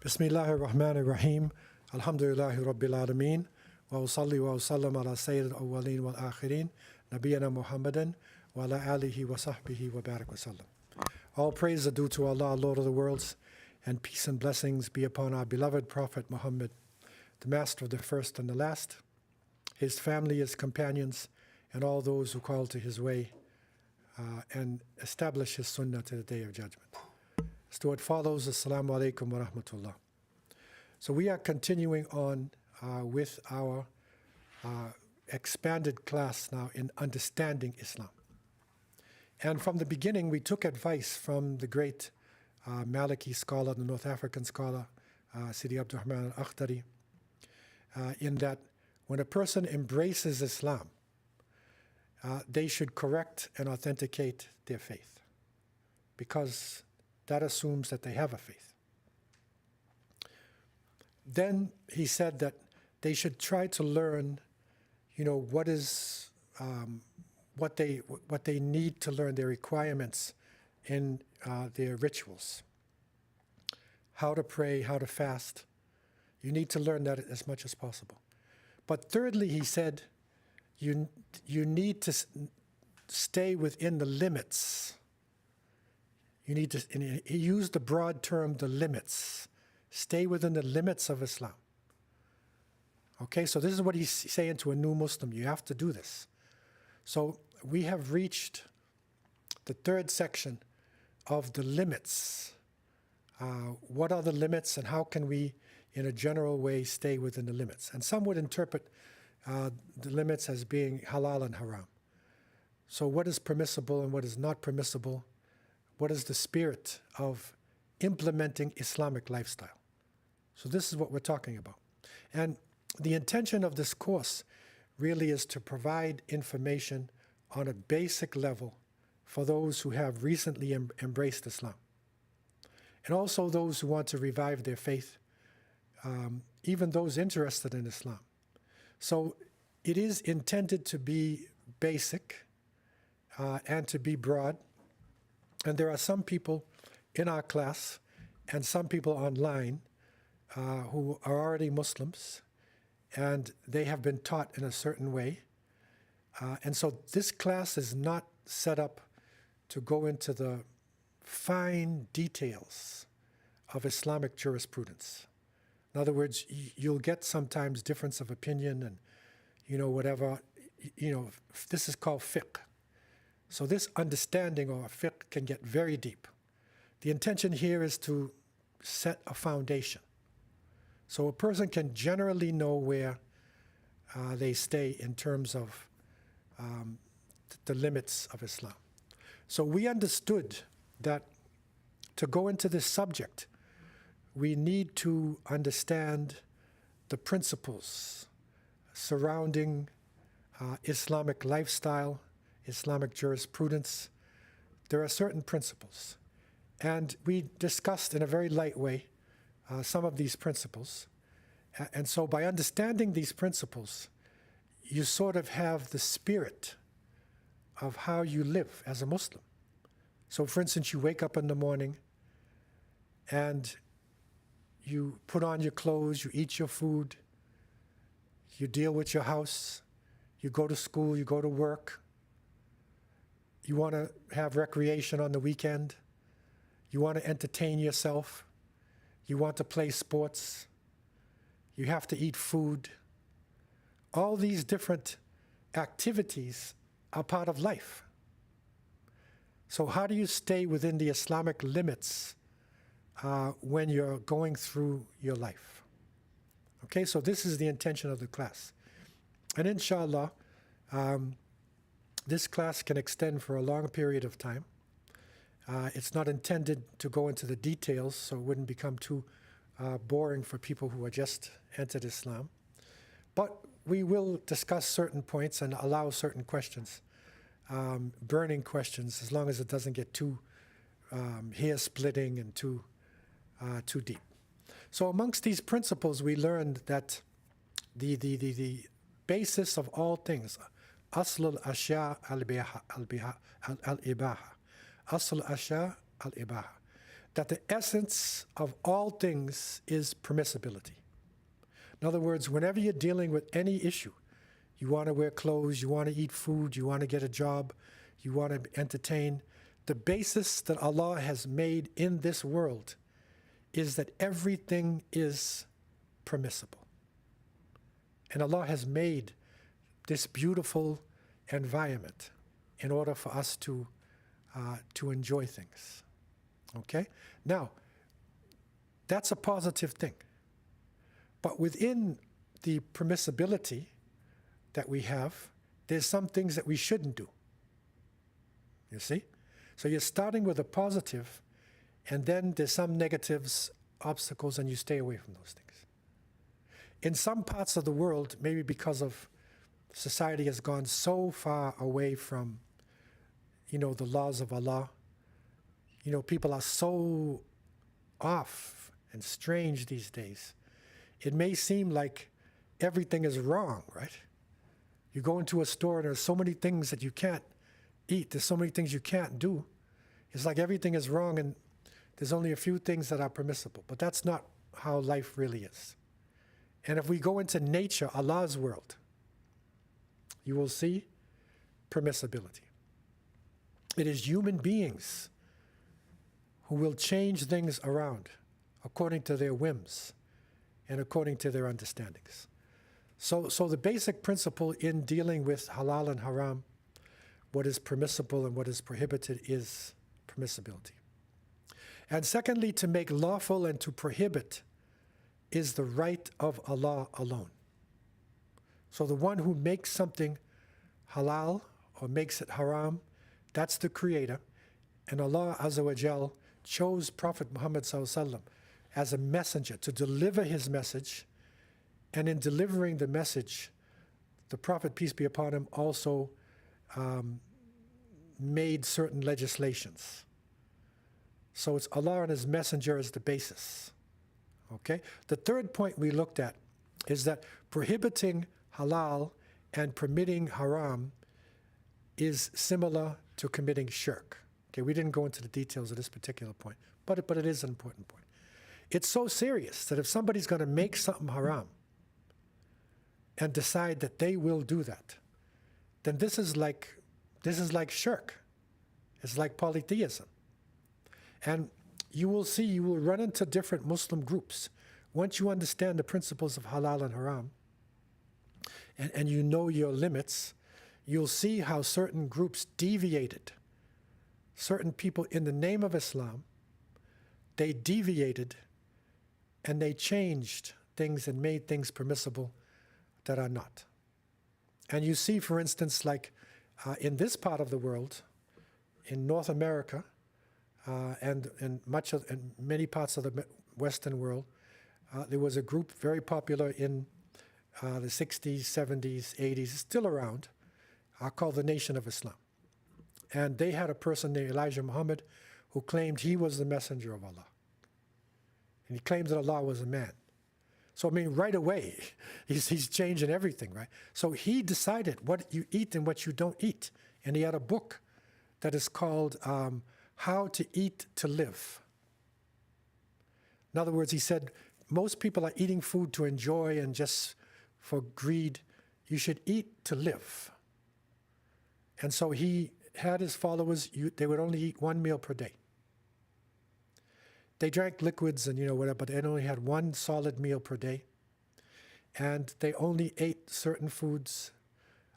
Bismillahir Rahmanir Rahim. Alhamdulillahi Rabbil Alameen. Wa usalli wa usallam ala Sayyid al-awwaleen wal akhirin. Nabiyyina Muhammadan wa ala alihi wa sahbihi wa barak wa sallam. All praise are due to Allah, Lord of the worlds, and peace and blessings be upon our beloved Prophet Muhammad, the master of the first and the last, his family, his companions, and all those who call to his way and establish his sunnah to the day of judgment. So it follows, Assalamu alaikum wa rahmatullah. So we are continuing on with our expanded class now in understanding Islam. And from the beginning, we took advice from the great Maliki scholar, the North African scholar, Shaikh Abdullah Hakim, in that when a person embraces Islam, they should correct and authenticate their faith, because that assumes that they have a faith. Then he said that they should try to learn, what is what they need to learn, their requirements in their rituals, how to pray, how to fast. You need to learn that as much as possible. But thirdly, he said, you need to stay within the limits. You need to, and he used the broad term, the limits. Stay within the limits of Islam. Okay, so this is what he's saying to a new Muslim. You have to do this. So we have reached the third section of the limits. What are the limits, and how can we, in a general way, stay within the limits? And some would interpret the limits as being halal and haram. So what is permissible and what is not permissible? What is the spirit of implementing Islamic lifestyle? So this is what we're talking about. And the intention of this course really is to provide information on a basic level for those who have recently embraced Islam, and also those who want to revive their faith, even those interested in Islam. So it is intended to be basic and to be broad. And there are some people in our class and some people online who are already Muslims, and they have been taught in a certain way. And so this class is not set up to go into the fine details of Islamic jurisprudence. In other words, you'll get sometimes difference of opinion and, whatever. This is called fiqh. So this understanding or fiqh can get very deep. The intention here is to set a foundation. So a person can generally know where they stay in terms of the limits of Islam. So we understood that to go into this subject, we need to understand the principles surrounding Islamic lifestyle, Islamic jurisprudence. There are certain principles. And we discussed in a very light way some of these principles. And so by understanding these principles, you sort of have the spirit of how you live as a Muslim. So for instance, you wake up in the morning and you put on your clothes, you eat your food, you deal with your house, you go to school, you go to work. You want to have recreation on the weekend. You want to entertain yourself. You want to play sports. You have to eat food. All these different activities are part of life. So how do you stay within the Islamic limits when you're going through your life? Okay, so this is the intention of the class. And inshallah, this class can extend for a long period of time. It's not intended to go into the details, so it wouldn't become too boring for people who are just entered Islam. But we will discuss certain points and allow certain questions, burning questions, as long as it doesn't get too hair-splitting and too deep. So amongst these principles, we learned that the basis of all things, أصل الأشياء الإباحة. أصل الأشياء الإباحة. that the essence of all things is permissibility. In other words, whenever you're dealing with any issue, you want to wear clothes, you want to eat food, you want to get a job, you want to entertain, the basis that Allah has made in this world is that everything is permissible. And Allah has made this beautiful environment in order for us to enjoy things. Okay? Now, that's a positive thing. But within the permissibility that we have, there's some things that we shouldn't do. You see? So you're starting with a positive, and then there's some negatives, obstacles, and you stay away from those things. In some parts of the world, maybe because of society has gone so far away from, the laws of Allah, people are so off and strange these days. It may seem like everything is wrong, right? You go into a store and there's so many things that you can't eat. There's so many things you can't do. It's like everything is wrong and there's only a few things that are permissible. But that's not how life really is. And if we go into nature, Allah's world, you will see permissibility. It is human beings who will change things around according to their whims and according to their understandings. So the basic principle in dealing with halal and haram, what is permissible and what is prohibited, is permissibility. And secondly, to make lawful and to prohibit is the right of Allah alone. So the one who makes something halal or makes it haram, that's the creator. And Allah Azza wa Jal chose Prophet Muhammad Sallallahu Alaihi Wasallam as a messenger to deliver his message. And in delivering the message, the Prophet, peace be upon him, also made certain legislations. So it's Allah and his messenger as the basis. Okay? The third point we looked at is that prohibiting halal and permitting haram is similar to committing shirk. Okay, we didn't go into the details of this particular point, but it is an important point. It's so serious that if somebody's going to make something haram and decide that they will do that, then this is like shirk. It's like polytheism. And you will see, you will run into different Muslim groups. Once you understand the principles of halal and haram, and you know your limits, you'll see how certain groups deviated. Certain people in the name of Islam, they deviated and they changed things and made things permissible that are not. And you see, for instance, like in this part of the world, in North America, and many parts of the Western world, there was a group very popular in the 60s, 70s, 80s, still around, called the Nation of Islam. And they had a person named Elijah Muhammad who claimed he was the messenger of Allah. And he claimed that Allah was a man. So, I mean, right away, he's changing everything, right? So he decided what you eat and what you don't eat. And he had a book that is called How to Eat to Live. In other words, he said, most people are eating food to enjoy and just for greed. You should eat to live. And so he had his followers, they would only eat one meal per day. They drank liquids and whatever, but they only had one solid meal per day. And they only ate certain foods.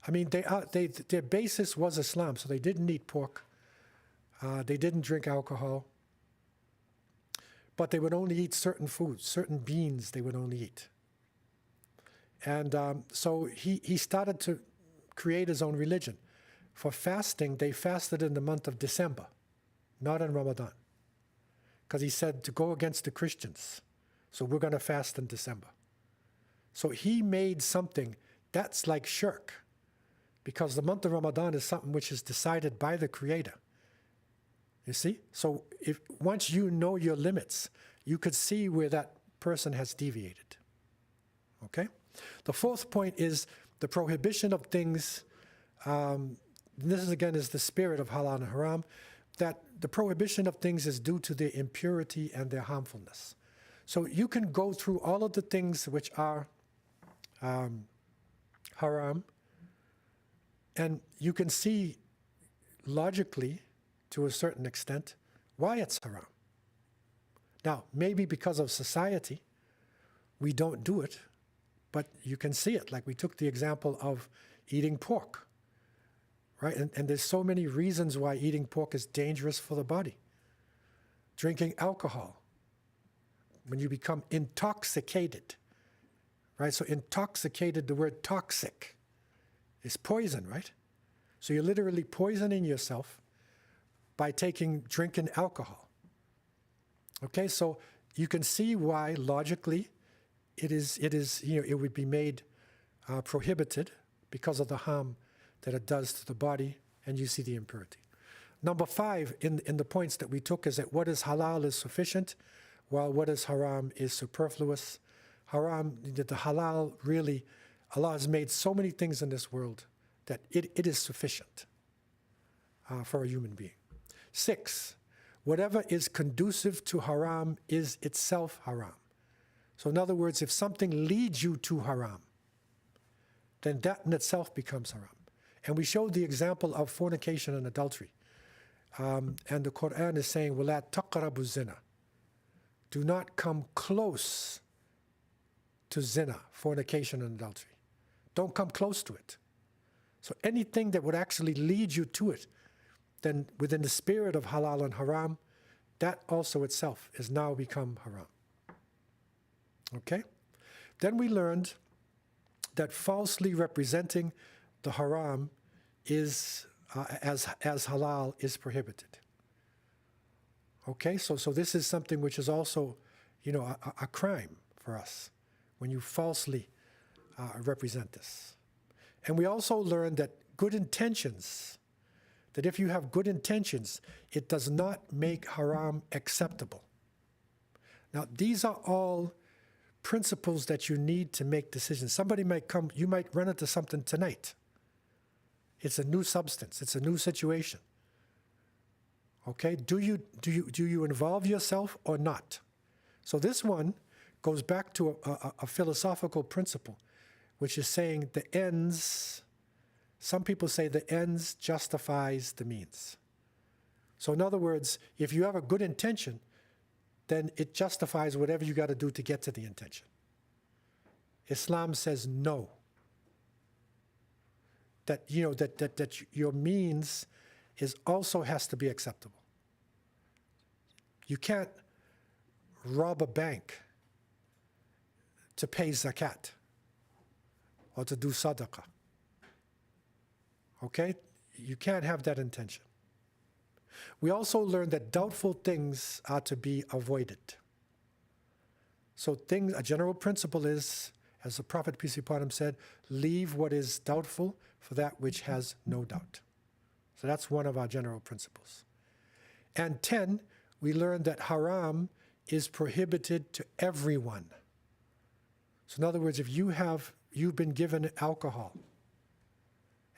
I mean, their basis was Islam, so they didn't eat pork. They didn't drink alcohol. But they would only eat certain foods, certain beans they would only eat. And so he started to create his own religion. For fasting, they fasted in the month of December, not in Ramadan. Because he said to go against the Christians. So we're going to fast in December. So he made something that's like shirk. Because the month of Ramadan is something which is decided by the Creator. You see? So once you know your limits, you could see where that person has deviated. Okay? The fourth point is the prohibition of things. This is again is the spirit of halal and haram. that the prohibition of things is due to their impurity and their harmfulness. So you can go through all of the things which are haram, and you can see logically, to a certain extent, why it's haram. Now, maybe because of society, we don't do it, but you can see it. Like we took the example of eating pork, right? And there's so many reasons why eating pork is dangerous for the body. Drinking alcohol, when you become intoxicated, right? So intoxicated, the word toxic is poison, right? So you're literally poisoning yourself by drinking alcohol. Okay, so you can see why logically it would be made prohibited because of the harm that it does to the body, and you see the impurity. Number 5 in the points that we took is that what is halal is sufficient, while what is haram is superfluous. Haram, the halal really, Allah has made so many things in this world that it is sufficient for a human being. 6, whatever is conducive to haram is itself haram. So in other words, if something leads you to haram, then that in itself becomes haram. And we showed the example of fornication and adultery. And the Quran is saying, وَلَا تَقْرَبُوا الزِّنَا. Do not come close to zina, fornication and adultery. Don't come close to it. So anything that would actually lead you to it, then within the spirit of halal and haram, that also itself is now become haram. Okay? Then we learned that falsely representing the haram is as halal is prohibited. Okay, so this is something which is also, a crime for us when you falsely represent this. And we also learned that good intentions, that if you have good intentions, it does not make haram acceptable. Now, these are all principles that you need to make decisions. Somebody might come, you might run into something tonight. It's a new substance, it's a new situation. Okay, do you involve yourself or not? So this one goes back to a philosophical principle, which is saying the ends, some people say the ends justifies the means. So in other words, if you have a good intention, then it justifies whatever you got to do to get to the intention. Islam says no. That that your means also has to be acceptable. You can't rob a bank to pay zakat or to do sadaqah. Okay? You can't have that intention. We also learned that doubtful things are to be avoided. So a general principle is, as the Prophet, peace be upon him, said, leave what is doubtful for that which has no doubt. So that's one of our general principles. And 10, we learned that haram is prohibited to everyone. So in other words, if you've been given alcohol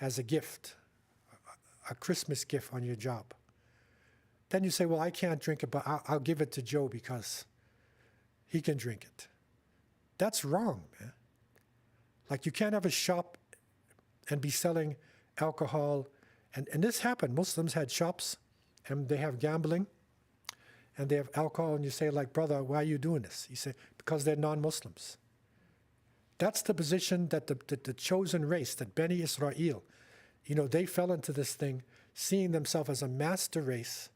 as a gift, a Christmas gift on your job, then you say, well, I can't drink it, but I'll give it to Joe because he can drink it. That's wrong, man. Like you can't have a shop and be selling alcohol. And this happened. Muslims had shops and they have gambling and they have alcohol, and you say, like, brother, why are you doing this? He said, because they're non-Muslims. That's the position that the chosen race, that Beni Israel, they fell into this thing, seeing themselves as a master race,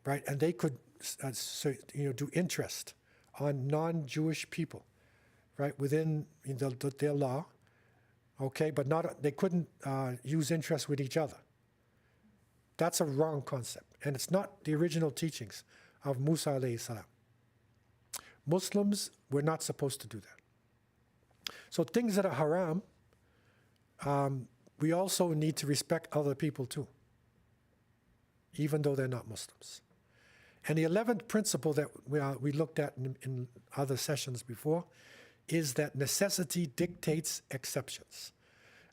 right? And they could, do interest on non-Jewish people, right, within their law, okay? But they couldn't use interest with each other. That's a wrong concept, and it's not the original teachings of Musa alayhi salam. Muslims were not supposed to do that. So things that are haram, we also need to respect other people too, even though they're not Muslims. And the 11th principle that we looked at in other sessions before is that necessity dictates exceptions.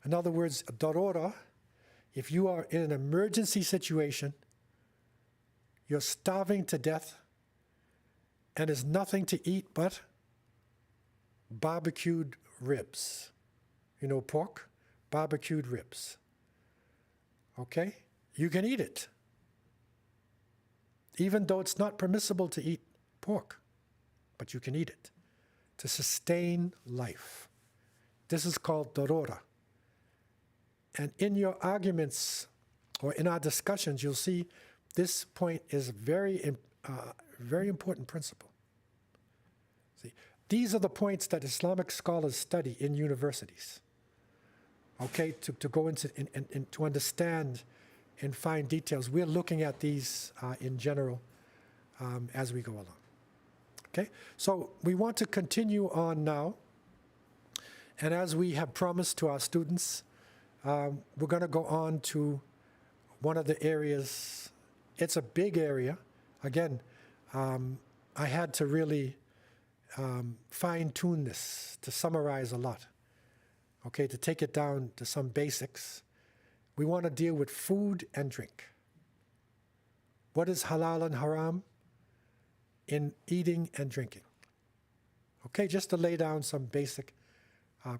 In other words, darura, if you are in an emergency situation, you're starving to death, and there's nothing to eat but barbecued ribs. You know, pork, barbecued ribs. Okay? You can eat it, even though it's not permissible to eat pork, but you can eat it to sustain life. This is called darura. And in your arguments or in our discussions, you'll see this point is very important principle. See, these are the points that Islamic scholars study in universities. Okay, to go into and to understand in fine details. We're looking at these in general as we go along. Okay, so we want to continue on now. And as we have promised to our students, we're going to go on to one of the areas. It's a big area. Again, I had to really fine-tune this to summarize a lot. Okay, to take it down to some basics. We want to deal with food and drink. What is halal and haram in eating and drinking? Okay, just to lay down some basic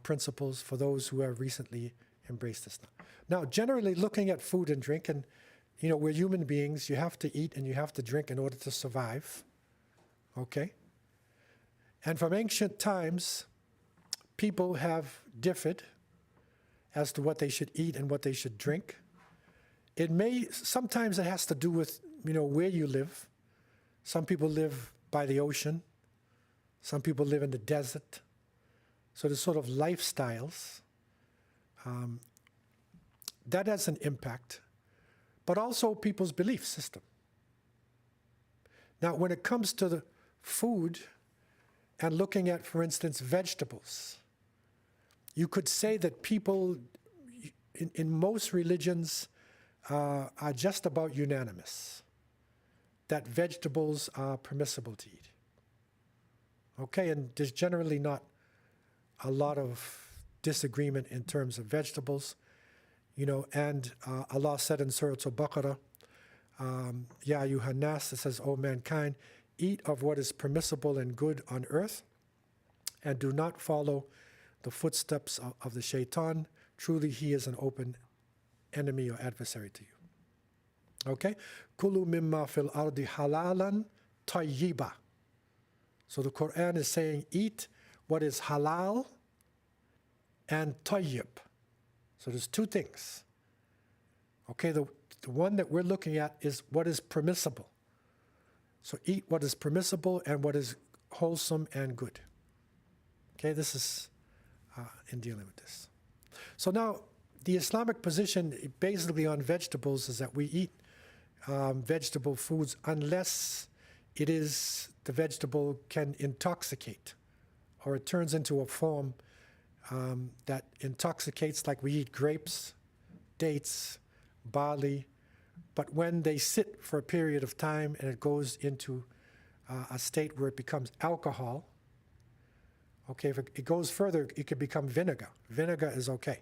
principles for those who have recently embraced this now. Now, generally looking at food and drink, and you know, we're human beings, you have to eat and you have to drink in order to survive. Okay? And from ancient times, people have differed as to what they should eat and what they should drink. Sometimes it has to do with, you know, where you live. Some people live by the ocean. Some people live in the desert. So there's sort of lifestyles. That has an impact, but also people's belief system. Now, when it comes to the food and looking at, for instance, vegetables, you could say that people in most religions are just about unanimous, that vegetables are permissible to eat. Okay, and there's generally not a lot of disagreement in terms of vegetables, you know, and Allah said in Surah Al-Baqarah, Ya ayyuhan nas, it says, O mankind, eat of what is permissible and good on earth, and do not follow the footsteps of the shaitan. Truly he is an open enemy or adversary to you. Okay? Kulu mimma fil ardi halalan tayyiba. So the Quran is saying, eat what is halal and tayyib. So there's two things. Okay, the one that we're looking at is what is permissible. So eat what is permissible and what is wholesome and good. Okay, this is in dealing with this. So now, the Islamic position basically on vegetables is that we eat vegetable foods unless the vegetable can intoxicate, or it turns into a form that intoxicates, like we eat grapes, dates, barley, but when they sit for a period of time and it goes into a state where it becomes alcohol, okay, if it goes further, it could become vinegar. Vinegar is okay.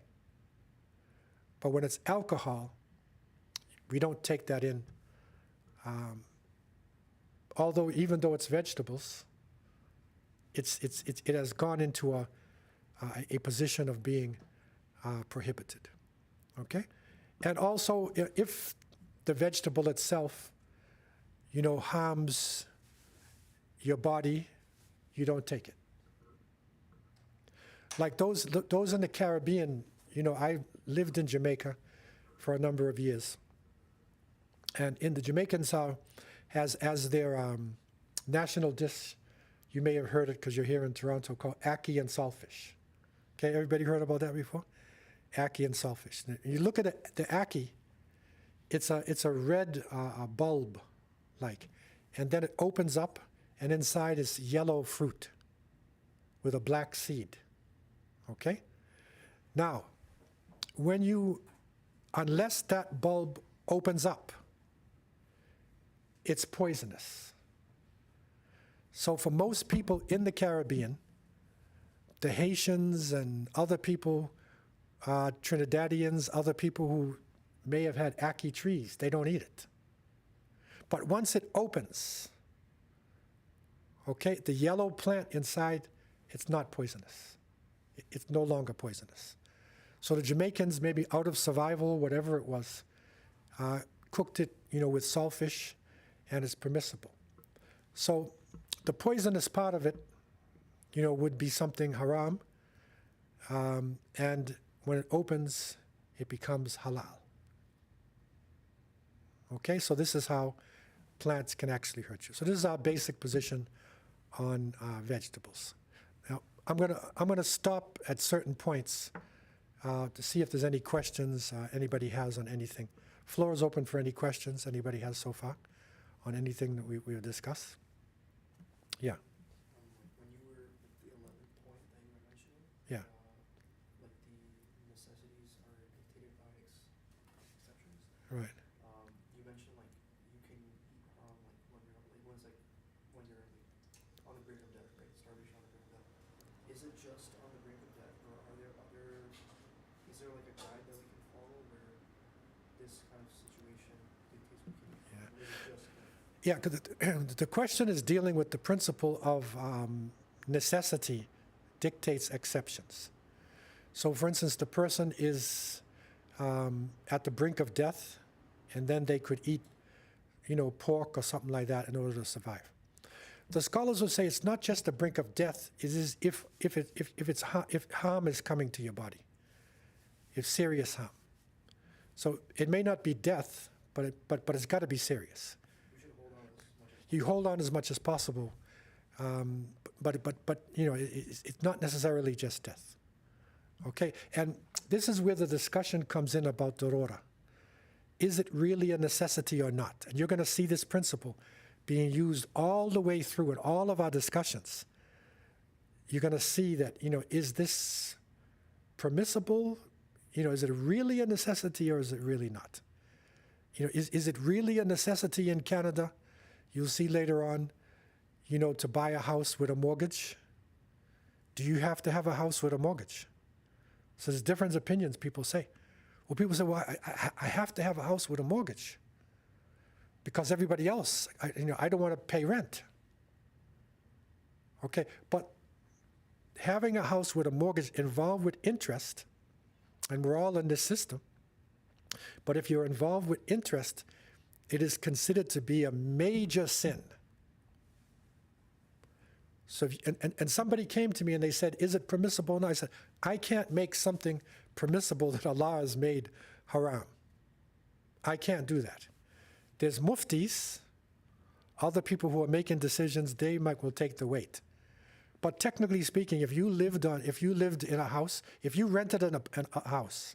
But when it's alcohol, we don't take that in. Even though it's vegetables, it has gone into a position of being prohibited. Okay? And also, if the vegetable itself, you know, harms your body, you don't take it. Like those in the Caribbean, you know, I lived in Jamaica for a number of years. And the Jamaicans has as their national dish, you may have heard it because you're here in Toronto, called ackee and saltfish. Okay, everybody heard about that before? Ackee and saltfish. Now, you look at the ackee, it's a red bulb, like, and then it opens up, and inside is yellow fruit with a black seed. Okay? Now, unless that bulb opens up, it's poisonous. So for most people in the Caribbean, the Haitians and other people, Trinidadians, other people who may have had ackee trees, they don't eat it. But once it opens, okay, the yellow plant inside, it's not poisonous. It's no longer poisonous. So the Jamaicans, maybe out of survival, whatever it was, cooked it, with saltfish, and it's permissible. So the poisonous part of it, would be something haram, and when it opens, it becomes halal. Okay, so this is how plants can actually hurt you. So this is our basic position on vegetables. Now, I'm gonna stop at certain points to see if there's any questions anybody has on anything. Floor is open for any questions anybody has so far on anything that we've discussed. Yeah. When you were with the 11th point that you were mentioning, Yeah. like the necessities are dictated by exceptions. Right. You mentioned like you can eat haram like when you're on the brink of death, right? Starvation on the brink of death. Is it just on the brink of death, or are there other? Is there like a guide that we can follow where this kind of situation dictates we can eat? Yeah. Or is it just Yeah, because the question is dealing with the principle of necessity dictates exceptions. So, for instance, the person is at the brink of death, and then they could eat, pork or something like that in order to survive. The scholars will say it's not just the brink of death. It is if harm is coming to your body, if serious harm. So it may not be death, but it's got to be serious. You hold on as much as possible, but it's not necessarily just death. Okay, and this is where the discussion comes in about darura. Is it really a necessity or not? And you're going to see this principle being used all the way through in all of our discussions. You're going to see that, is this permissible? Is it really a necessity or is it really not? Is it really a necessity in Canada? You'll see later on, to buy a house with a mortgage. Do you have to have a house with a mortgage? So there's different opinions people say. Well, people say, well, I have to have a house with a mortgage because everybody else, I don't want to pay rent. Okay, but having a house with a mortgage involved with interest, and we're all in this system, but if you're involved with interest, it is considered to be a major sin. So, and somebody came to me and they said, is it permissible? And I said, I can't make something permissible that Allah has made haram. I can't do that. There's muftis, other people who are making decisions, they will take the weight. But technically speaking, if you lived in a house, if you rented a house,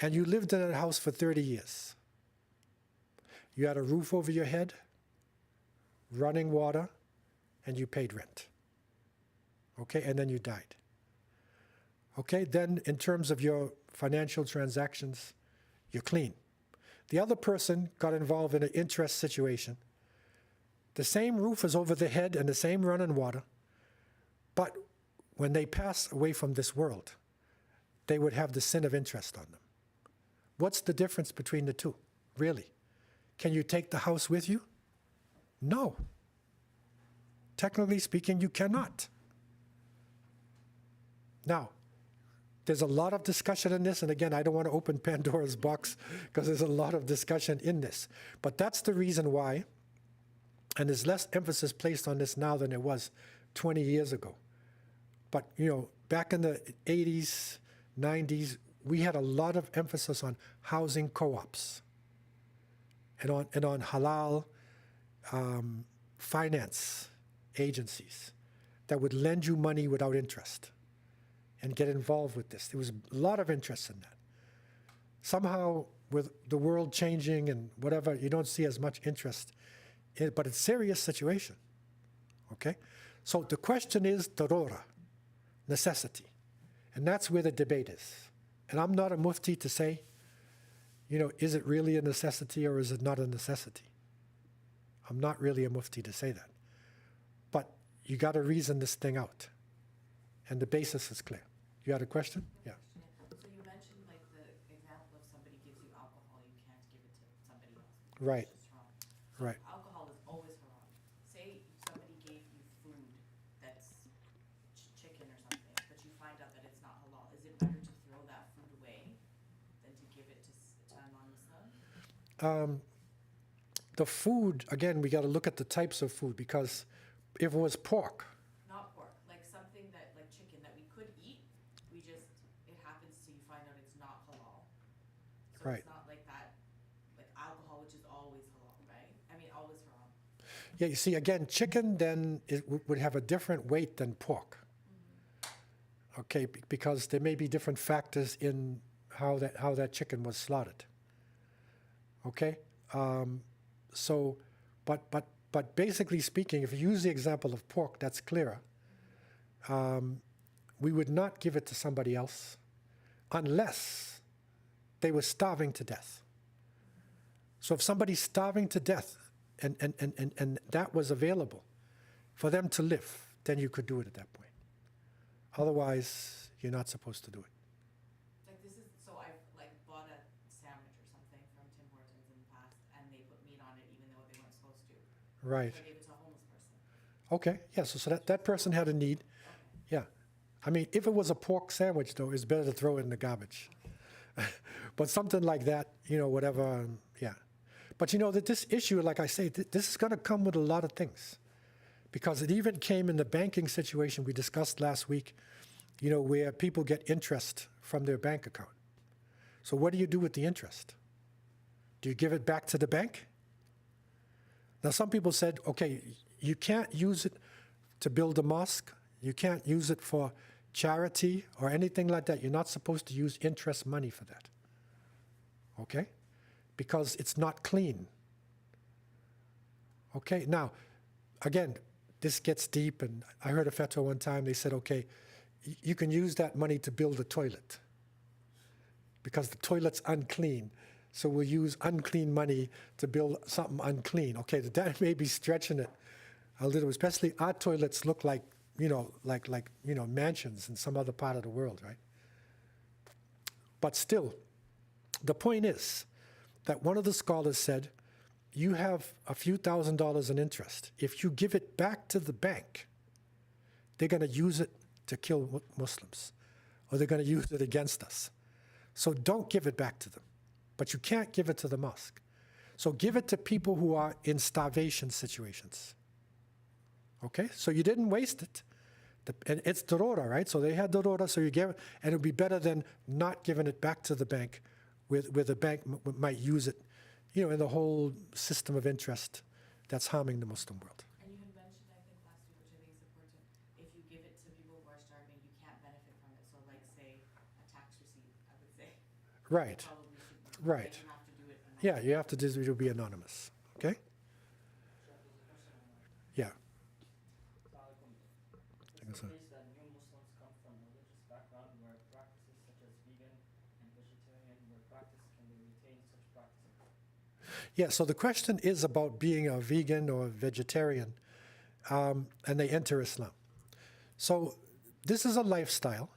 and you lived in a house for 30 years, you had a roof over your head, running water, and you paid rent. Okay, and then you died. Okay, then in terms of your financial transactions, you're clean. The other person got involved in an interest situation. The same roof is over the head and the same running water, but when they pass away from this world, they would have the sin of interest on them. What's the difference between the two, really? Can you take the house with you? No. Technically speaking, you cannot. Now, there's a lot of discussion in this, and again, I don't want to open Pandora's box because there's a lot of discussion in this. But that's the reason why, and there's less emphasis placed on this now than it was 20 years ago. But, back in the 80s, 90s, we had a lot of emphasis on housing co-ops and on halal finance agencies that would lend you money without interest and get involved with this. There was a lot of interest in that. Somehow, with the world changing and whatever, you don't see as much interest in it, but it's a serious situation, okay? So the question is darura, necessity, and that's where the debate is. And I'm not a mufti to say, is it really a necessity or is it not a necessity? I'm not really a mufti to say that. But you got to reason this thing out. And the basis is clear. You had a question? Yeah. So you mentioned like the example of somebody gives you alcohol, you can't give it to somebody else. Right. It's just Right. Alcohol is always haram. Say somebody gave you food that's chicken or something, but you find out that it's not halal. Is it better to throw that food away than to give it to a non-Muslim? The food, again, we got to look at the types of food, because if it was pork, Not pork, like something that, like chicken that we could eat, it happens to you find out it's not halal. So Right. it's not like that, like alcohol, which is always halal, right? I mean, always haram. yeah, you see, again, chicken then would have a different weight than pork. Okay, because there may be different factors in how that chicken was slaughtered. Okay, so, but basically speaking, if you use the example of pork, that's clearer. We would not give it to somebody else unless they were starving to death. So if somebody's starving to death and that was available for them to live, then you could do it at that point. Otherwise, you're not supposed to do it. Like this is, so I've like bought a sandwich or something from Tim Hortons in the past, and they put meat on it even though they weren't supposed to. Right. So I gave it to a homeless person. Okay, yeah, so that person had a need. Okay. Yeah. I mean, if it was a pork sandwich, though, it's better to throw it in the garbage. But something like that, whatever, yeah. But that this issue, like I say, this is going to come with a lot of things. Because it even came in the banking situation we discussed last week, where people get interest from their bank account. So what do you do with the interest? Do you give it back to the bank? Now, some people said, okay, you can't use it to build a mosque. You can't use it for charity or anything like that. You're not supposed to use interest money for that. Okay? Because it's not clean. Okay? Now, again, this gets deep, and I heard a fatwa one time, they said, okay, you can use that money to build a toilet because the toilet's unclean. So we'll use unclean money to build something unclean. Okay, that may be stretching it a little, especially our toilets look like, mansions in some other part of the world, right? But still, the point is that one of the scholars said, you have a few $1,000s in interest. If you give it back to the bank, they're going to use it to kill Muslims, or they're going to use it against us. So don't give it back to them. But you can't give it to the mosque. So give it to people who are in starvation situations. Okay? So you didn't waste it. And it's darura, right? So they had darura, so you gave it, and it would be better than not giving it back to the bank, where the bank might use it, in the whole system of interest that's harming the Muslim world. And you had mentioned, I think last week, which I think is important, if you give it to people who are starving, you can't benefit from it. So like, say, a tax receipt, I would say. Right. Probably should be. Right. Like you have to do it anonymously. Yeah, you have to do be anonymous. Okay? Yeah. It's the case that new Muslims come from religious background where practices such as vegan and vegetarian were practiced, can they retain such practices? Yeah, so the question is about being a vegan or a vegetarian, and they enter Islam. So this is a lifestyle,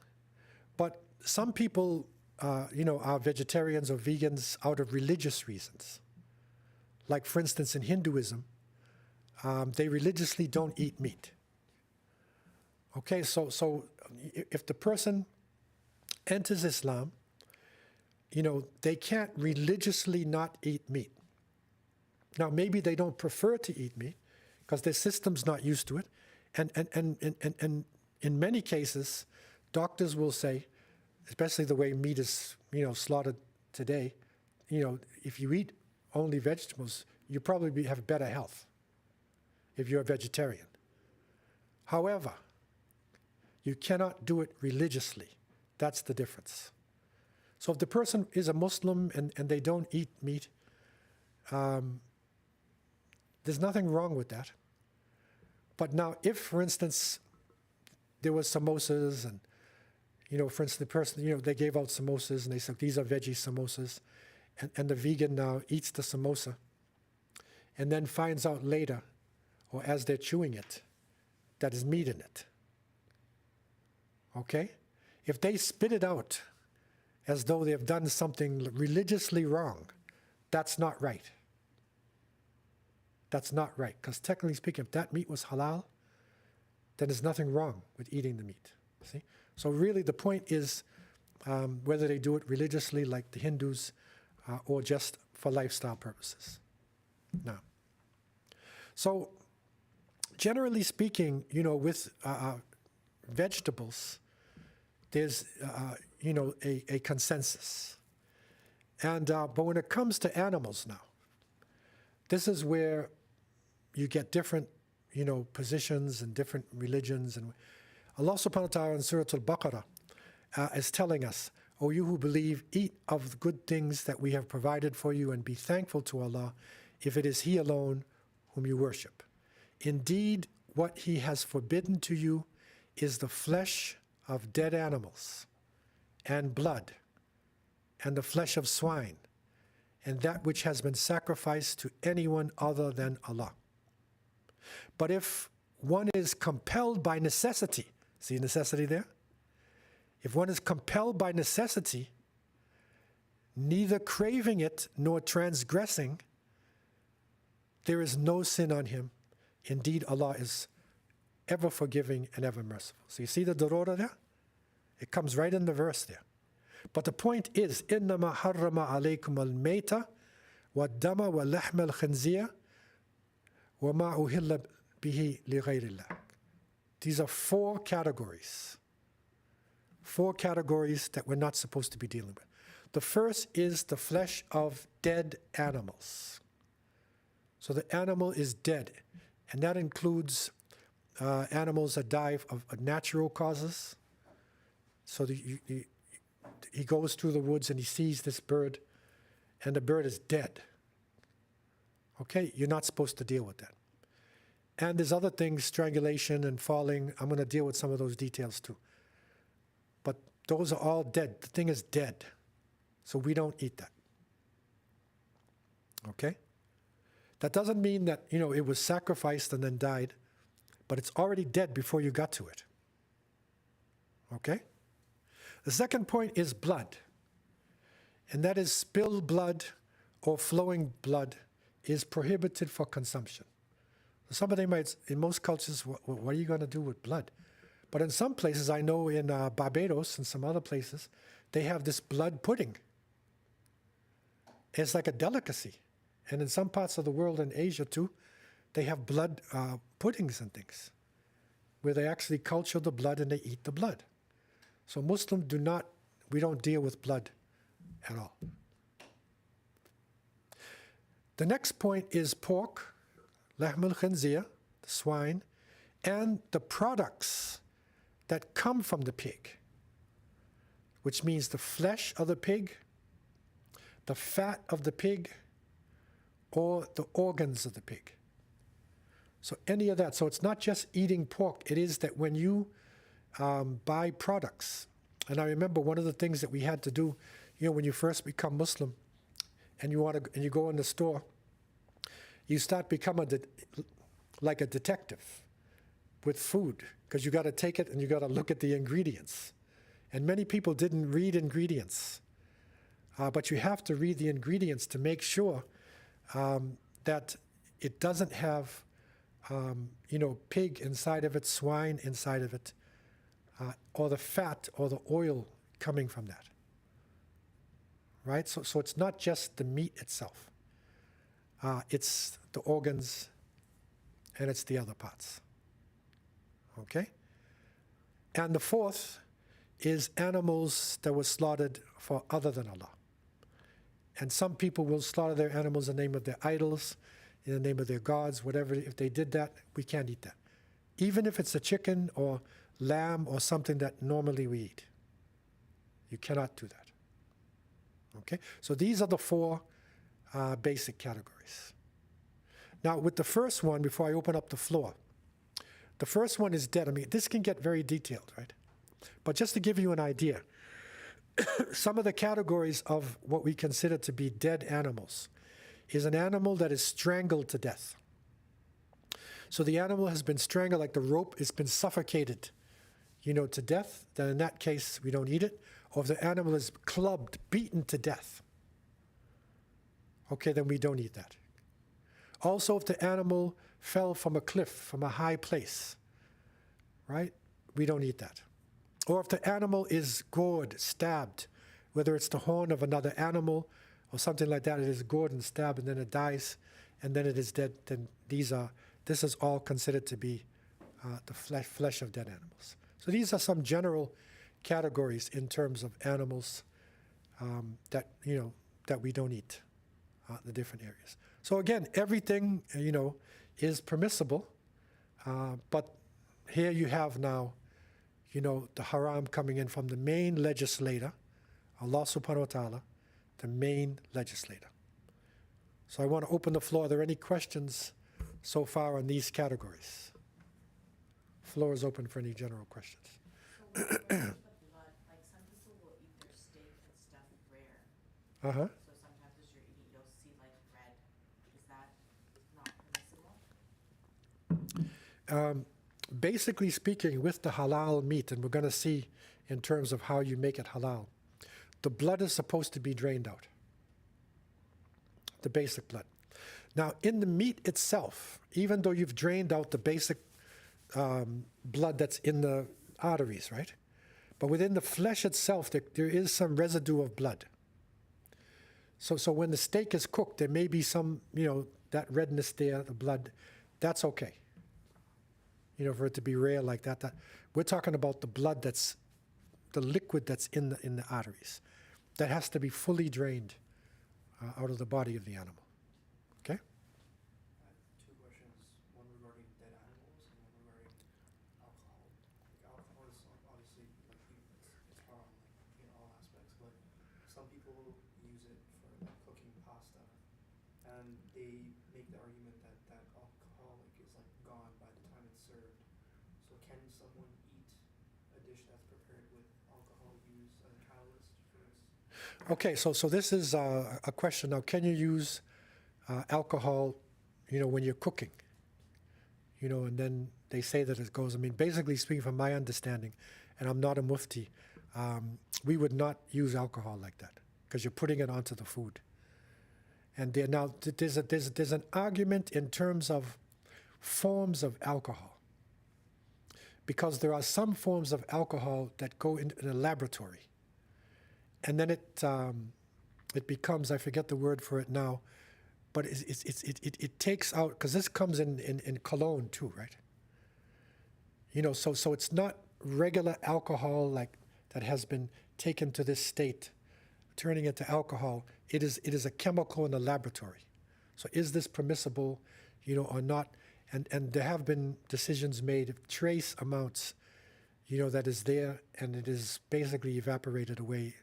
but some people, are vegetarians or vegans out of religious reasons. Like, for instance, in Hinduism, they religiously don't eat meat. Okay, so if the person enters Islam, they can't religiously not eat meat. Now, maybe they don't prefer to eat meat because their system's not used to it. And in many cases, doctors will say, especially the way meat is, slaughtered today, if you eat only vegetables, you probably have better health if you're a vegetarian. However, you cannot do it religiously. That's the difference. So if the person is a Muslim and they don't eat meat, there's nothing wrong with that. But now if, for instance, there was samosas and, for instance, the person, they gave out samosas and they said, these are veggie samosas. And the vegan now eats the samosa and then finds out later, or as they're chewing it, that there's meat in it. Okay? If they spit it out as though they have done something religiously wrong, that's not right. that's not right. Because technically speaking, if that meat was halal, then there's nothing wrong with eating the meat. See? So really the point is whether they do it religiously like the Hindus or just for lifestyle purposes. Now, so generally speaking, with vegetables, there's, a consensus. And but when it comes to animals now, this is where you get different, positions and different religions. And Allah subhanahu wa ta'ala in Surah Al-Baqarah is telling us, O you who believe, eat of the good things that we have provided for you and be thankful to Allah if it is He alone whom you worship. Indeed, what He has forbidden to you is the flesh of dead animals and blood and the flesh of swine and that which has been sacrificed to anyone other than Allah. But if one is compelled by necessity, see necessity there? If one is compelled by necessity, neither craving it nor transgressing, there is no sin on him. Indeed, Allah is ever forgiving and ever merciful. So you see the darura there? It comes right in the verse there. But the point is, إِنَّمَا حَرَّمَ عَلَيْكُمَ الْمَيْتَ وَالدَّمَ وَلَحْمَ الْخِنْزِيرِ وَمَا أُهِلَّ بِهِ لِغَيْرِ اللَّهِ. These are four categories. Four categories that we're not supposed to be dealing with. The first is the flesh of dead animals. So the animal is dead, and that includes animals that die of natural causes. So he goes through the woods and he sees this bird, and the bird is dead. Okay, you're not supposed to deal with that. And there's other things, strangulation and falling. I'm going to deal with some of those details too. But those are all dead. The thing is dead. So we don't eat that. Okay? That doesn't mean that, it was sacrificed and then died, but it's already dead before you got to it. Okay? The second point is blood. And that is spilled blood or flowing blood is prohibited for consumption. Somebody might, in most cultures, what are you going to do with blood? But in some places, I know in Barbados and some other places, they have this blood pudding. It's like a delicacy. And in some parts of the world, in Asia too, they have blood puddings and things, where they actually culture the blood and they eat the blood. So Muslims we don't deal with blood at all. The next point is pork, lahm al-khinzir, the swine, and the products that come from the pig, which means the flesh of the pig, the fat of the pig, or the organs of the pig. So any of that. So it's not just eating pork. It is that when you buy products, and I remember one of the things that we had to do, when you first become Muslim, and you go in the store, you start becoming like a detective with food, because you got to take it and you got to look at the ingredients. And many people didn't read ingredients, but you have to read the ingredients to make sure that it doesn't have, pig inside of it, swine inside of it, or the fat or the oil coming from that. Right? So it's not just the meat itself. It's the organs and it's the other parts. Okay? And the fourth is animals that were slaughtered for other than Allah. And some people will slaughter their animals in the name of their idols, in the name of their gods, whatever. If they did that, we can't eat that. Even if it's a chicken or lamb or something that normally we eat. You cannot do that. Okay? So these are the four basic categories. Now, with the first one, before I open up the floor, the first one is dead. I mean, this can get very detailed, right? But just to give you an idea, some of the categories of what we consider to be dead animals is an animal that is strangled to death. So the animal has been strangled, like the rope has been suffocated, to death. Then in that case, we don't eat it. Or if the animal is clubbed, beaten to death, okay, then we don't eat that. Also, if the animal fell from a cliff, from a high place, right? We don't eat that. Or if the animal is gored, stabbed, whether it's the horn of another animal or something like that, it is gored and stabbed and then it dies and then it is dead, then this is all considered to be the flesh of dead animals. So these are some general categories in terms of animals that we don't eat, the different areas. So again, everything is permissible, but here you have now, the haram coming in from the main legislator, Allah subhanahu wa ta'ala, the main legislator. So I want to open the floor. Are there any questions so far on these categories? Floor is open for any general questions. So with the blood, like some people will eat their steak and stuff rare. Uh-huh. So sometimes as you're eating, you'll see like red. Is that not permissible? Basically speaking, with the halal meat, and we're going to see in terms of how you make it halal, the blood is supposed to be drained out, the basic blood. Now, in the meat itself, even though you've drained out the basic blood that's in the arteries, right? But within the flesh itself, there is some residue of blood. So when the steak is cooked, there may be some, that redness there, the blood, that's okay. For it to be rare like that. We're talking about the blood that's, the liquid that's in the arteries. That has to be fully drained out of the body of the animal. Okay? I have two questions, one regarding dead animals and one regarding alcohol. Like alcohol is obviously it's haram in all aspects, but some people use it for cooking pasta, and they make the argument that that alcoholic is gone by the time it's served. So can someone eat a dish that's prepared with alcohol used as a catalyst for this? Okay, so this is a question now. Can you use alcohol, when you're cooking? And then they say that it goes. I mean, basically speaking from my understanding, and I'm not a mufti, we would not use alcohol like that because you're putting it onto the food. And now there's an argument in terms of forms of alcohol, because there are some forms of alcohol that go in a laboratory, and then it becomes, I forget the word for it now, but it takes out, because this comes in cologne too, right? So it's not regular alcohol like that has been taken to this state, turning into alcohol. It is a chemical in the laboratory. So is this permissible, or not? And there have been decisions made of trace amounts, that is there, and it is basically evaporated away,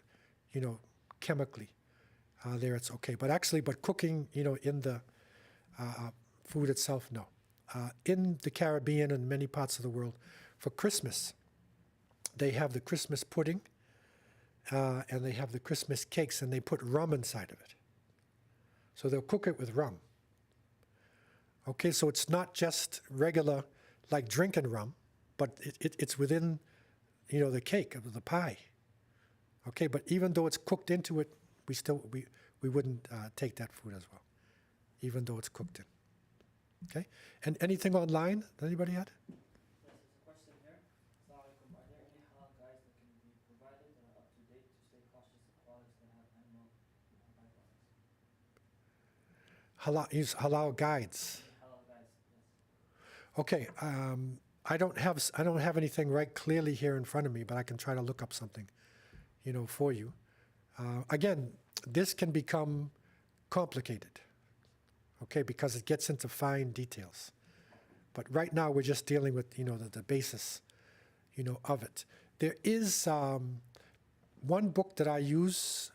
chemically. There it's okay. But cooking, in the food itself, no. In the Caribbean and many parts of the world, for Christmas, they have the Christmas pudding, and they have the Christmas cakes, and they put rum inside of it. So they'll cook it with rum. Okay, so it's not just regular, like drinking rum, but it's within, the cake, of the pie. Okay, but even though it's cooked into it, we wouldn't take that food as well, even though it's cooked in. Okay, and anything online that anybody had? Yes, there's a question here. Assalamualaikum. Are there any halal guides that can be provided that are up to date to stay cautious of products that have animal byproducts? Use halal guides. Halal guides, yes. Okay, I don't have anything right clearly here in front of me, but I can try to look up something, for you. Again, this can become complicated, okay, because it gets into fine details. But right now we're just dealing with, the basis, of it. There is one book that I use,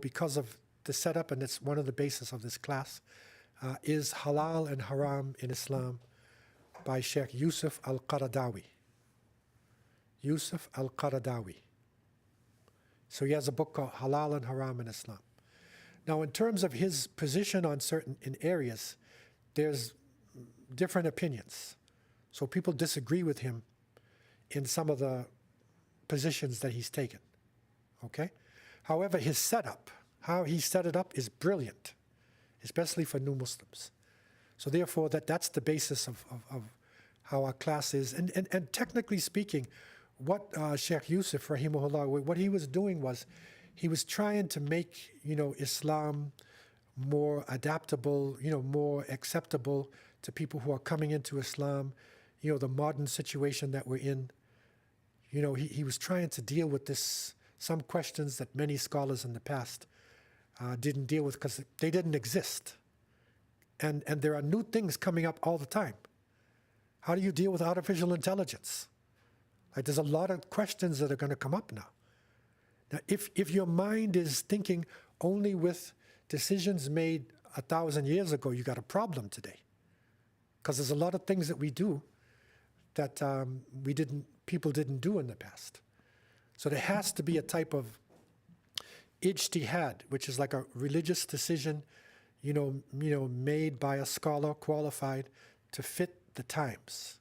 because of the setup, and it's one of the basis of this class, is Halal and Haram in Islam by Sheikh Yusuf al-Qaradawi. Yusuf al-Qaradawi. So he has a book called Halal and Haram in Islam. Now, in terms of his position on certain areas, there's different opinions. So people disagree with him in some of the positions that he's taken. Okay? However, his setup, how he set it up, is brilliant, especially for new Muslims. So therefore, that's the basis of how our class is. And technically speaking, what Sheikh Yusuf, rahimahullah, what he was doing was, he was trying to make, Islam more adaptable, more acceptable to people who are coming into Islam, the modern situation that we're in. He was trying to deal with some questions that many scholars in the past didn't deal with because they didn't exist. And there are new things coming up all the time. How do you deal with artificial intelligence? Like, there's a lot of questions that are going to come up now. Now, if your mind is thinking only with decisions made 1,000 years ago, you got a problem today. Because there's a lot of things that we do that people didn't do in the past. So there has to be a type of ijtihad, which is like a religious decision, made by a scholar qualified to fit the times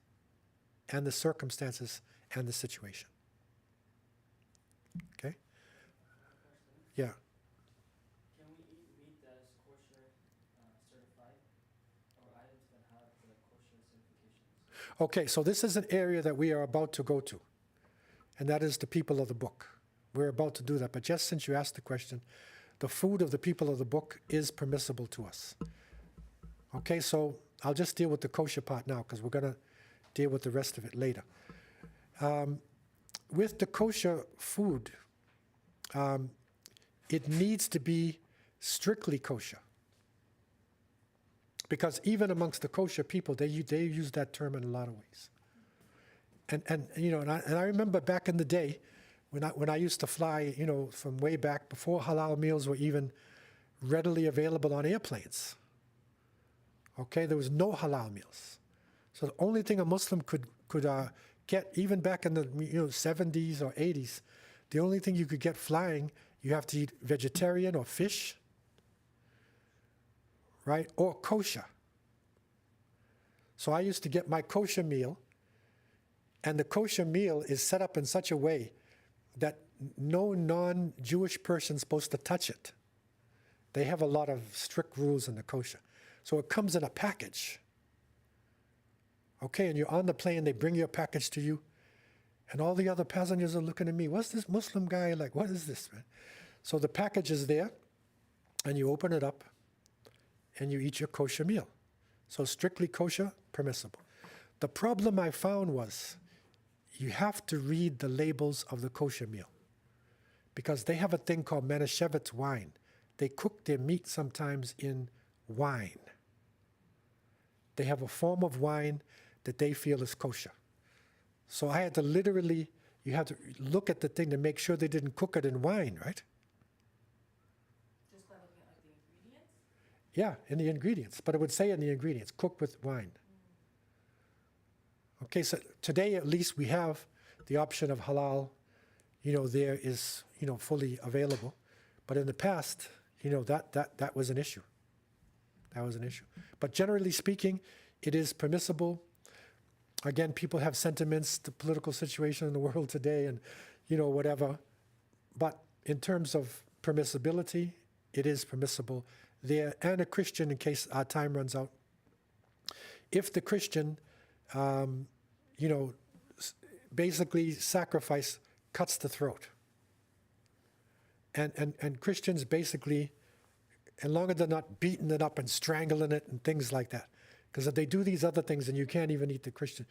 and the circumstances and the situation. Okay? Yeah. Can we eat meat that is kosher certified, or items that have the kosher certifications? Okay, so this is an area that we are about to go to, and that is the people of the book. We're about to do that, but just since you asked the question, the food of the people of the book is permissible to us. Okay, so I'll just deal with the kosher part now, because we're going to deal with the rest of it later. With the kosher food, it needs to be strictly kosher. Because even amongst the kosher people, they use that term in a lot of ways. And I remember back in the day, when I used to fly, from way back before halal meals were even readily available on airplanes. Okay, there was no halal meals. So the only thing a Muslim could get, even back in the 70s or 80s, the only thing you could get flying, you have to eat vegetarian or fish, right, or kosher. So I used to get my kosher meal, and the kosher meal is set up in such a way that no non-Jewish person's supposed to touch it. They have a lot of strict rules in the kosher. So it comes in a package. Okay, and you're on the plane, they bring you a package to you, and all the other passengers are looking at me. What's this Muslim guy like? What is this, man? So the package is there, and you open it up, and you eat your kosher meal. So strictly kosher, permissible. The problem I found was, you have to read the labels of the kosher meal, because they have a thing called Manischewitz wine. They cook their meat sometimes in wine. They have a form of wine that they feel is kosher. So I had to literally, you have to look at the thing to make sure they didn't cook it in wine, right? Just by looking at like the ingredients? Yeah, in the ingredients. But it would say in the ingredients, cooked with wine. Okay, so today at least we have the option of halal, there is, fully available. But in the past, that was an issue. That was an issue. But generally speaking, it is permissible. Again, people have sentiments, the political situation in the world today and, whatever. But in terms of permissibility, it is permissible there. And a Christian, in case our time runs out, if the Christian, basically sacrifice cuts the throat. And Christians basically, as long as they're not beating it up and strangling it and things like that, because if they do these other things, then you can't even eat the Christian.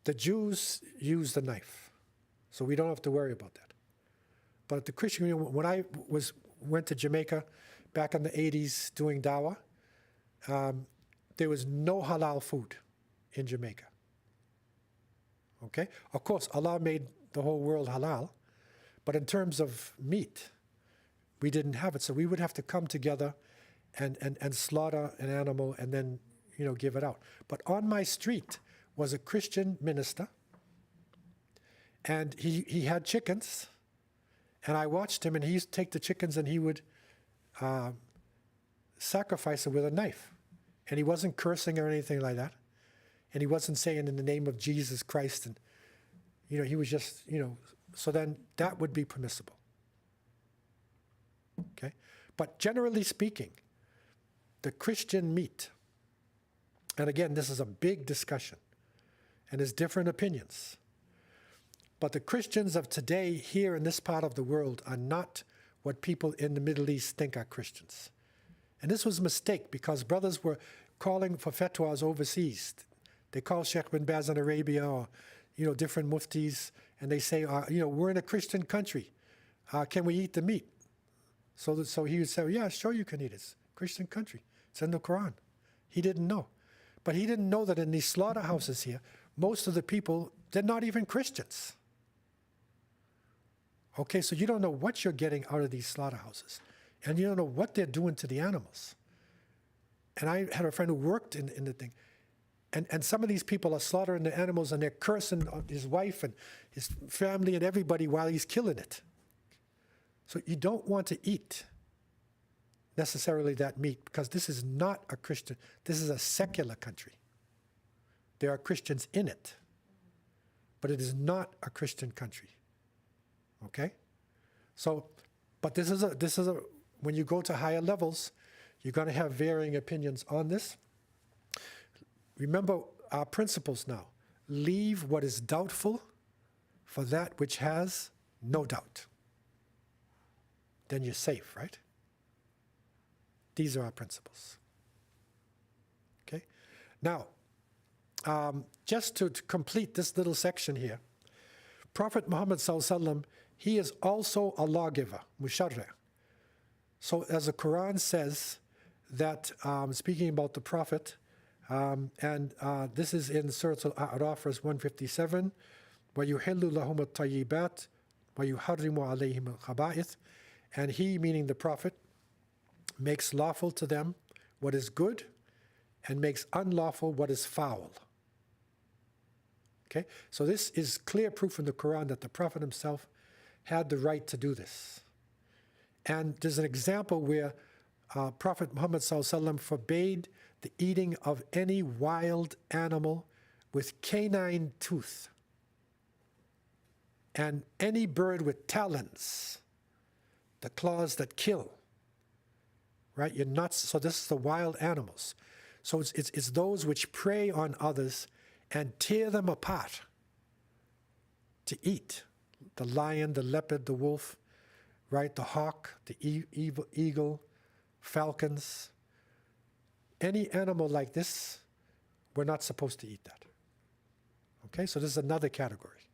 The Jews use the knife, so we don't have to worry about that. But the Christian, when I went to Jamaica back in the 80s doing dawah, there was no halal food in Jamaica. Okay? Of course, Allah made the whole world halal, but in terms of meat, we didn't have it. So we would have to come together and slaughter an animal and then, give it out. But on my street was a Christian minister, and he had chickens, and I watched him, and he used to take the chickens and he would sacrifice them with a knife. And he wasn't cursing or anything like that. And he wasn't saying in the name of Jesus Christ. And, he was just, so then that would be permissible. Okay? But generally speaking, the Christian meat And again, this is a big discussion, and there's different opinions. But the Christians of today here in this part of the world are not what people in the Middle East think are Christians. And this was a mistake because brothers were calling for fatwas overseas. They call Sheikh bin Baz in Arabia or, different muftis, and they say, we're in a Christian country. Can we eat the meat? So he would say, yeah, sure you can eat it. It's a Christian country. It's in the Quran. He didn't know. But he didn't know that in these slaughterhouses here, most of the people, they're not even Christians. Okay, so you don't know what you're getting out of these slaughterhouses. And you don't know what they're doing to the animals. And I had a friend who worked in the thing. And some of these people are slaughtering the animals and they're cursing his wife and his family and everybody while he's killing it. So you don't want to eat necessarily that meat because this is not a Christian, this is a secular country. There are Christians in it, but it is not a Christian country. Okay? So, but this is a when you go to higher levels, you're going to have varying opinions on this. Remember our principles now. Leave what is doubtful for that which has no doubt. Then you're safe, right? These are our principles. Okay? Now, just to complete this little section here, Prophet Muhammad Sallallahu Alaihi Wasallam, he is also a lawgiver, musharri'. So as the Quran says that, speaking about the Prophet, this is in Surah Al-A'raf, verse 157, وَيُحِلُّ لَهُمُ الطَّيِّبَاتِ وَيُحَرِّمُ عَلَيْهِمُ الْخَبَائِثِ. And he, meaning the Prophet, makes lawful to them what is good and makes unlawful what is foul. Okay? So this is clear proof in the Quran that the Prophet himself had the right to do this. And there's an example where Prophet Muhammad ﷺ forbade the eating of any wild animal with canine tooth and any bird with talons, the claws that kill. Right? You're not, so this is the wild animals. So it's those which prey on others and tear them apart to eat. The lion, the leopard, the wolf, right? The hawk, the eagle, falcons. Any animal like this, we're not supposed to eat that. Okay, so this is another category.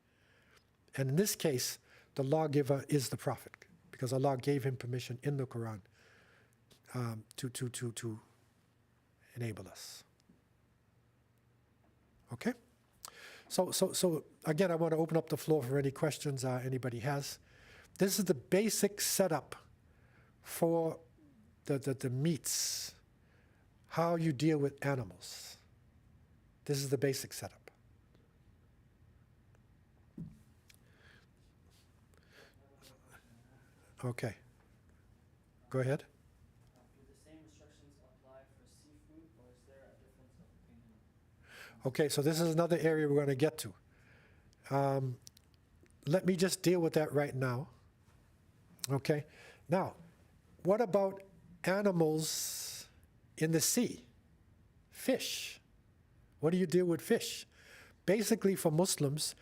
And in this case, the lawgiver is the Prophet, because Allah gave him permission in the Quran to enable us. Okay? So again, I want to open up the floor for any questions anybody has. This is the basic setup for the meats, how you deal with animals. This is the basic setup. Okay. Go ahead. Do the same instructions apply for seafood, or is there a difference of opinion? Okay, so this is another area we're going to get to. Let me just deal with that right now. Okay. Now, what about animals in the sea? Fish. What do you deal with fish? Basically, for Muslims,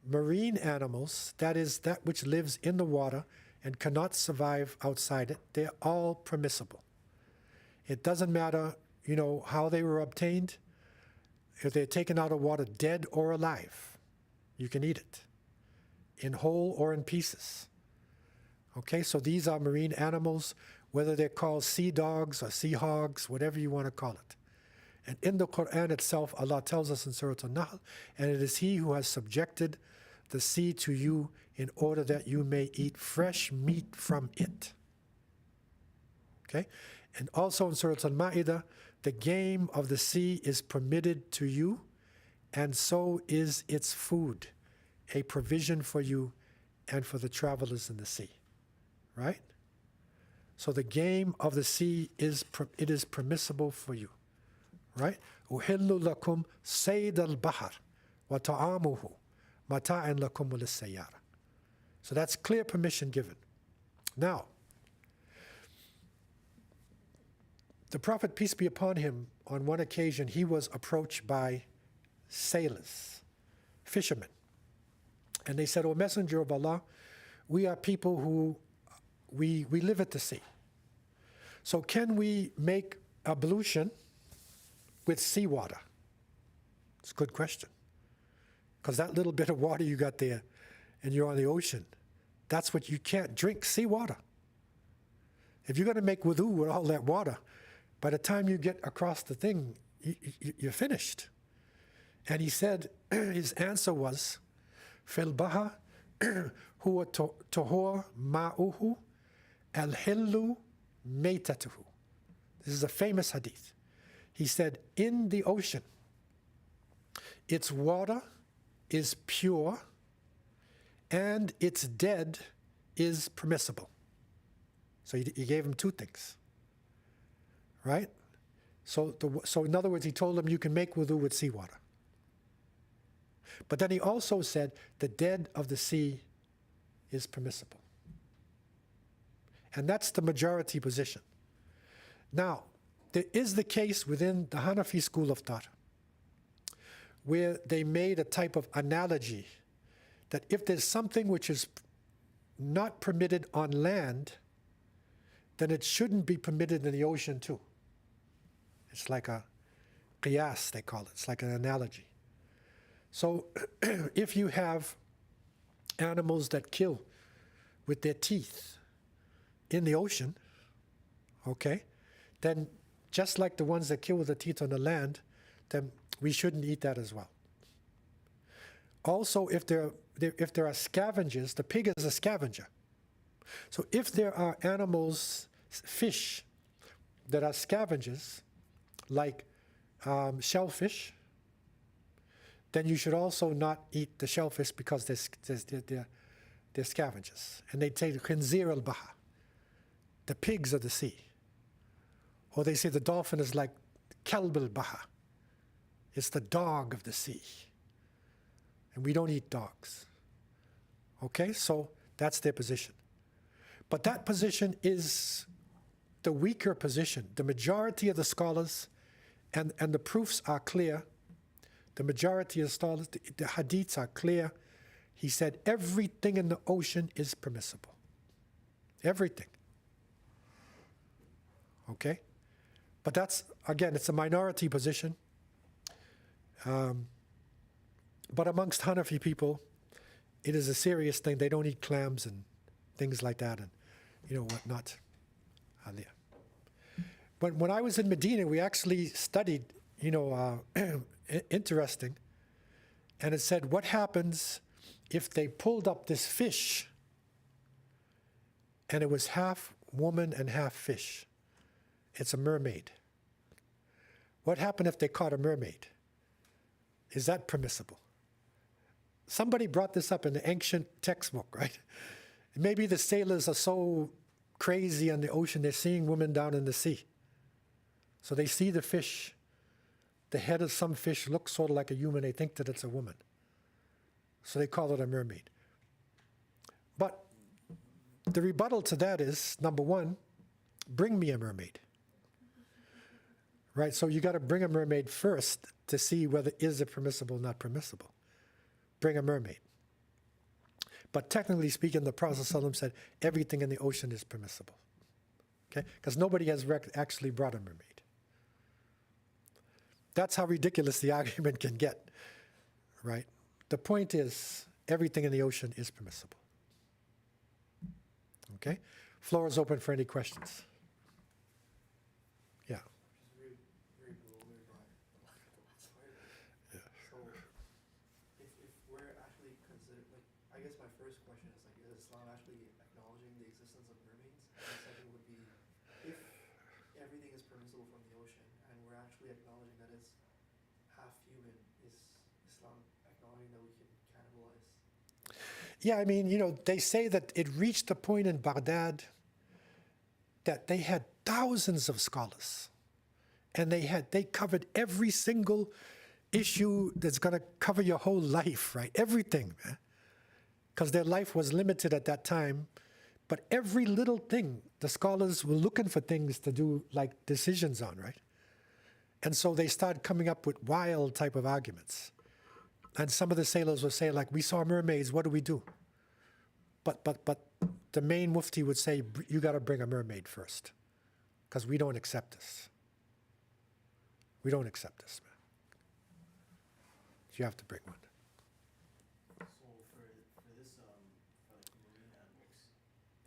marine animals, that is that which lives in the water and cannot survive outside it, they're all permissible. It doesn't matter, how they were obtained. If they're taken out of water dead or alive, you can eat it, in whole or in pieces. Okay, so these are marine animals, whether they're called sea dogs or sea hogs, whatever you want to call it. And in the Quran itself, Allah tells us in Surah An-Nahl, and it is He who has subjected the sea to you in order that you may eat fresh meat from it. Okay? And also in Surah Al-Ma'idah, the game of the sea is permitted to you, and so is its food, a provision for you and for the travelers in the sea. Right? So the game of the sea is permissible for you. Right? أُحِلُّ لَكُمْ صَيْدَ الْبَحْرِ وَطَعَامُهُ مَتَاعًا لَكُمْ وَلِلسَّيَّارَةِ. So that's clear permission given. Now, the Prophet, peace be upon him, on one occasion, he was approached by sailors, fishermen. And they said, "O Messenger of Allah, we are people who, we live at the sea. So can we make ablution with seawater?" It's a good question. Because that little bit of water you got there, and you're on the ocean, that's what you can't drink, seawater. If you're going to make wudu with all that water, by the time you get across the thing, you're finished. And he said, his answer was, "Fil baha huwa tahur ma'uhu al-hillu maytatuhu." This is a famous hadith. He said, in the ocean, its water is pure and its dead is permissible. So he gave him two things, right? So in other words, he told him you can make wudu with seawater. But then he also said the dead of the sea is permissible. And that's the majority position. Now, there is the case within the Hanafi school of thought where they made a type of analogy that if there's something which is not permitted on land, then it shouldn't be permitted in the ocean too. It's like a qiyas, they call it. It's like an analogy. So if you have animals that kill with their teeth in the ocean, okay, then just like the ones that kill with the teeth on the land, then we shouldn't eat that as well. Also, if there are scavengers, the pig is a scavenger. So if there are animals, fish, that are scavengers, like shellfish, then you should also not eat the shellfish because they're scavengers. And they take khinzir al-baha, the pigs of the sea. Or they say the dolphin is like kalb al-baha. It's the dog of the sea. And we don't eat dogs. Okay, so that's their position. But that position is the weaker position. The majority of the scholars, and the proofs are clear, the majority of scholars, the hadiths are clear. He said everything in the ocean is permissible. Everything. Okay? But that's, again, it's a minority position. But amongst Hanafi people, it is a serious thing. They don't eat clams and things like that and, whatnot. But when I was in Medina, we actually studied, interesting. And it said, what happens if they pulled up this fish and it was half woman and half fish? It's a mermaid. What happened if they caught a mermaid? Is that permissible? Somebody brought this up in the ancient textbook, right? Maybe the sailors are so crazy on the ocean, they're seeing women down in the sea. So they see the fish. The head of some fish looks sort of like a human. They think that it's a woman. So they call it a mermaid. But the rebuttal to that is, number one, bring me a mermaid. Right, so you got to bring a mermaid first to see whether is it permissible or not permissible. Bring a mermaid. But technically speaking, the Prophet ﷺ said everything in the ocean is permissible. Okay, because nobody has actually brought a mermaid. That's how ridiculous the argument can get, right? The point is, everything in the ocean is permissible. Okay? Floor is open for any questions. Yeah. Which is very bewildered by the last part. Yeah. So, if we're actually considered, like, I guess my first question is, like, is Islam actually acknowledging the existence of mermaids? And the second would be, if everything is permissible from the ocean, and we're actually acknowledging that it's half human, is Islam acknowledging that we can cannibalize? Yeah, I mean, they say that it reached a point in Baghdad that they had thousands of scholars. And they covered every single issue that's going to cover your whole life, right? Everything, man. Because their life was limited at that time But every little thing, the scholars were looking for things to do like decisions on, right? And so they started coming up with wild type of arguments. And some of the sailors would say, like, we saw mermaids, what do we do? But the main mufti would say, you got to bring a mermaid first, because we don't accept this. We don't accept this, man. You have to bring one. So for this for like marine animals,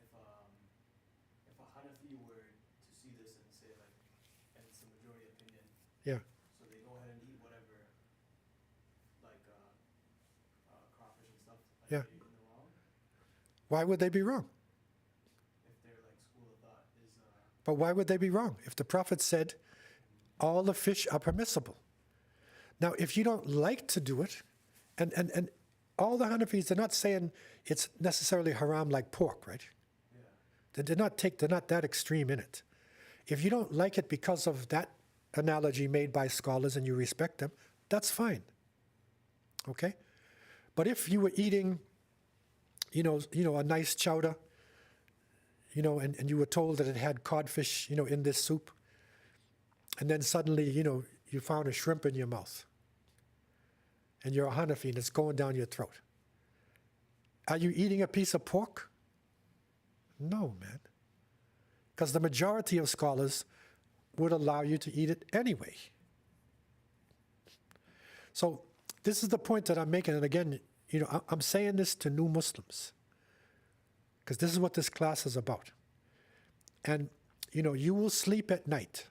if a Hanafi were to see this and say like, and it's the majority opinion, Yeah. so they go ahead and eat whatever, like crawfish and stuff. Like Yeah. Are they in the wrong? Why would they be wrong? If their like school of thought is But why would they be wrong? If the Prophet said all the fish are permissible. Now, if you don't like to do it, and all the Hanafis, they're not saying it's necessarily haram like pork, right? yeah. They're not that extreme in it. If you don't like it because of that analogy made by scholars and you respect them, that's fine. Okay? But if you were eating, a nice chowder, and you were told that it had codfish, in this soup, and then suddenly, you found a shrimp in your mouth, and you're a Hanafi and it's going down your throat. Are you eating a piece of pork? No, man. Because the majority of scholars would allow you to eat it anyway. So this is the point that I'm making. And again, I'm saying this to new Muslims, because this is what this class is about. And, you will sleep at night.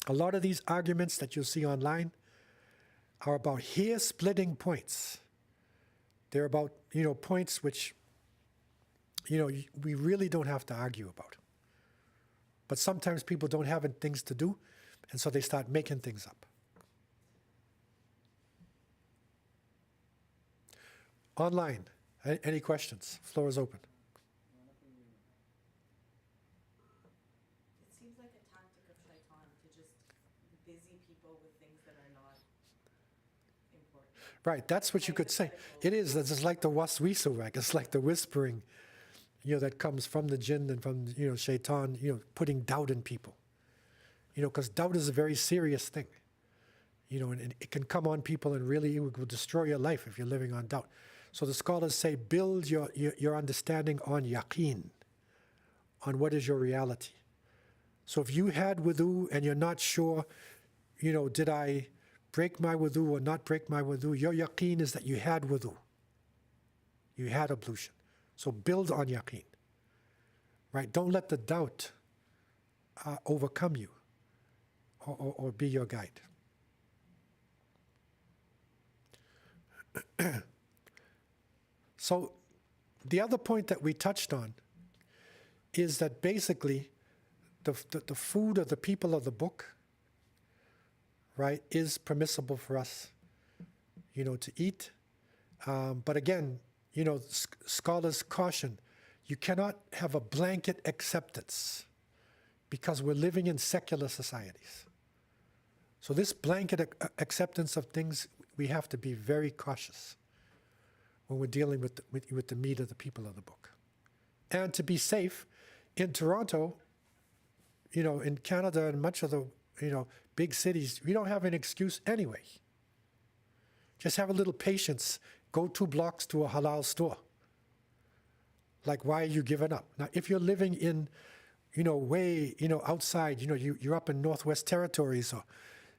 A lot of these arguments that you'll see online are about hair-splitting points. They're about, points which, we really don't have to argue about. But sometimes people don't have things to do, and so they start making things up. Online, any questions? Floor is open. It seems like a tactic of shaitan to just busy people with things that are not important. Right, that's what you could say. It is. It's like the waswisu, right? It's like the whispering, that comes from the jinn and from, shaitan, putting doubt in people. Because doubt is a very serious thing. And it can come on people and really it will destroy your life if you're living on doubt. So the scholars say, build your understanding on yaqeen, on what is your reality. So if you had wudu and you're not sure, did I break my wudu or not break my wudu, your yaqeen is that you had wudu. You had ablution. So build on yaqeen. Right? Don't let the doubt overcome you or be your guide. So the other point that we touched on is that basically the food of the people of the book, right, is permissible for us, to eat. But again, scholars caution, you cannot have a blanket acceptance because we're living in secular societies. So this blanket acceptance of things, we have to be very cautious when we're dealing with the meat of the people of the book. And to be safe, in Toronto, in Canada and much of the, big cities, we don't have an excuse anyway. Just have a little patience. Go 2 blocks to a halal store. Like, why are you giving up? Now, if you're living in, way, outside, you're up in Northwest Territories or,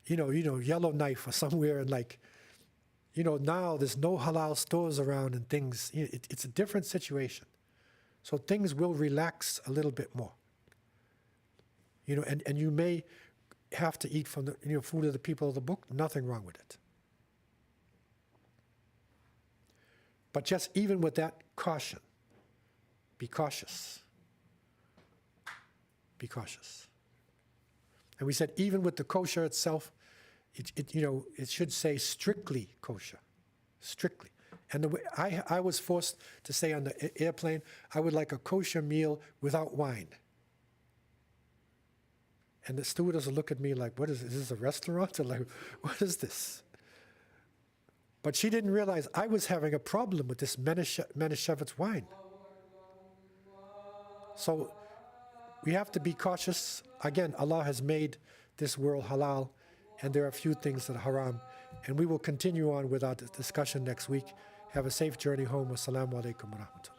Yellowknife or somewhere and now there's no halal stores around and things. It's a different situation. So things will relax a little bit more. And you may have to eat from the food of the people of the book. Nothing wrong with it. But just even with that caution, be cautious. Be cautious. And we said even with the kosher itself, it should say strictly kosher, strictly. And the way I was forced to say on the airplane, I would like a kosher meal without wine. And the stewardess would look at me like, what is this? Is this a restaurant? Or like, what is this? But she didn't realize I was having a problem with this Menashevitz wine. So we have to be cautious. Again, Allah has made this world halal, and there are a few things that are haram. And we will continue on with our discussion next week. Have a safe journey home. Wassalamu alaikum wa rahmatullah.